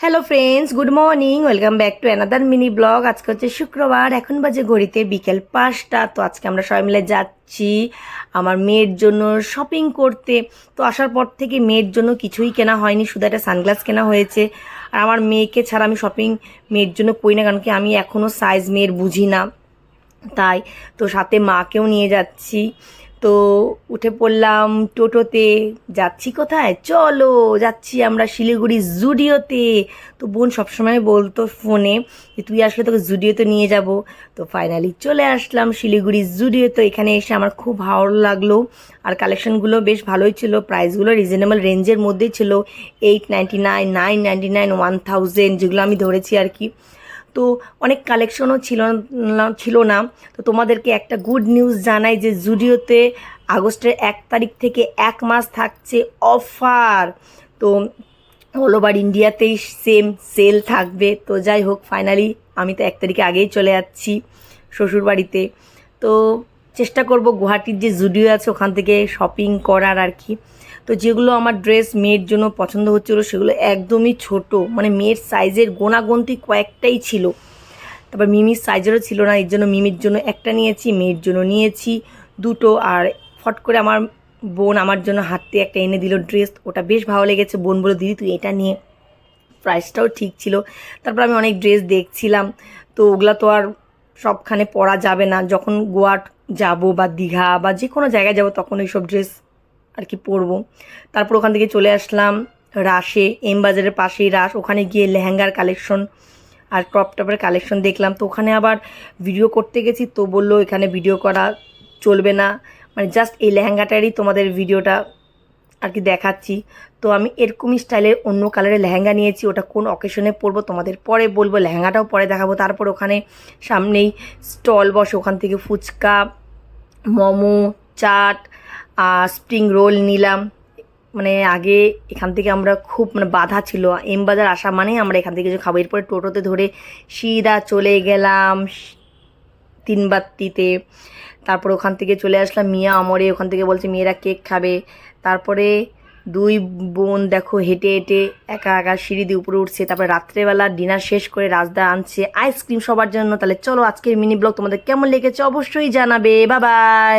Hello friends, good morning. Welcome back to another mini blog. আজকে হচ্ছে শুক্রবার, এখন বাজে ঘড়িতে বিকেল 5টা। তো আজকে আমরা সবাই মিলে যাচ্ছি আমার মেয়ের জন্য শপিং করতে। তো আসার পর থেকে মেয়ের জন্য কিছুই কেনা হয়নি, শুধু একটা সানগ্লাস কেনা হয়েছে। আর আমার মেয়েকে ছাড়া আমি শপিং মেয়ের জন্য করি না, কারণ কি আমি এখনও সাইজ মেয়ের বুঝি না, তাই। তো সাথে মাকেও নিয়ে যাচ্ছি। তো উঠে পড়লাম টোটোতে। যাচ্ছি কোথায়? চলো, যাচ্ছি আমরা শিলিগুড়ি জুডিওতে। তো বোন সবসময় বলতো ফোনে যে তুই আসলে তোকে জুডিওতে নিয়ে যাব। তো ফাইনালি চলে আসলাম শিলিগুড়ি জুডিও। তো এখানে এসে আমার খুব ভালো লাগলো, আর কালেকশনগুলো বেশ ভালোই ছিল, প্রাইসগুলো রিজনেবল রেঞ্জের মধ্যেই ছিল। 899, 999, 1000, যেগুলো আমি ধরেছি আর কি। তো অনেক কালেকশনও ছিল না। তো তোমাদেরকে একটা গুড নিউজ জানাই যে জুডিওতে আগস্টের 1 তারিখ থেকে 1 মাস থাকছে অফার। তো অল ওভার ইন্ডিয়াতেই সেম সেল থাকবে। তো যাই হোক, ফাইনালি আমি তো 1 তারিখে আগেই চলে যাচ্ছি শ্বশুরবাড়িতে। তো চেষ্টা করব গুয়াহাটির যে জুডিও আছে ওখান থেকে শপিং করার আর কি। তো যেগুলো আমার ড্রেস মেয়ের জন্য পছন্দ হচ্ছিলো সেগুলো একদমই ছোট, মানে মেয়ের সাইজের গোনাগুনতি কয়েকটাই ছিল। তারপর মিমির সাইজেরও ছিল না, এর জন্য মিমির জন্য একটা নিয়েছি, মেয়ের জন্য নিয়েছি দুটো। আর ফট করে আমার বোন আমার জন্য হাতে একটা এনে দিল ড্রেস, ওটা বেশ ভালো লেগেছে। বোন বলে দিদি তুই এটা নিয়ে, প্রাইসটাও ঠিক ছিল। তারপর আমি অনেক ড্রেস দেখছিলাম। তো ওগুলা তো আর সবখানে পরা যাবে না, যখন গোয়া যাব বা দীঘা বা যে কোনো জায়গায় যাব তখন এইসব ড্রেস আর কি পরবো। তারপর ওখান থেকে চলে আসলাম রাসে, এম বাজারের পাশেই রাস। ওখানে গিয়ে লেহেঙ্গার কালেকশন আর ক্রপ টপের কালেকশন দেখলাম। তো ওখানে আবার ভিডিও করতে গেছি, তো বললো এখানে ভিডিও করা চলবে না, মানে জাস্ট এই লেহেঙ্গাটারই তোমাদের ভিডিওটা আর কি দেখাচ্ছি। তো আমি এরকমই স্টাইলের অন্য কালারের লেহেঙ্গা নিয়েছি, ওটা কোন অকেশনে পরবো তোমাদের পরে বলবো, লেহেঙ্গাটাও পরে দেখাবো। তারপর ওখানে সামনেই স্টল বসে, ওখান থেকে ফুচকা, মোমো, চাট, স্প্রিং রোল নিলাম। মানে আগে এখান থেকে আমরা খুব বাধা ছিল, এম বাজার আসা মানেই আমরা এখান থেকে কিছু খাবো। এরপরে টোটোতে ধরে সিধা চলে গেলাম তিনবাত্তিতে। তারপর ওখান থেকে চলে আসলাম মিয়া আমরে, ওখান থেকে বলছে মেয়েরা কেক খাবে। তারপরে দুই বোন দেখো হেঁটে হেঁটে একা একা সিঁড়ি দিয়ে উপরে উঠছে। তারপরে রাত্রেবেলা ডিনার শেষ করে রাজদা আনছে আইসক্রিম সবার জন্য। তাহলে চলো, আজকের মিনি ব্লগ তোমাদের কেমন লেগেছে অবশ্যই জানাবে। Bye bye.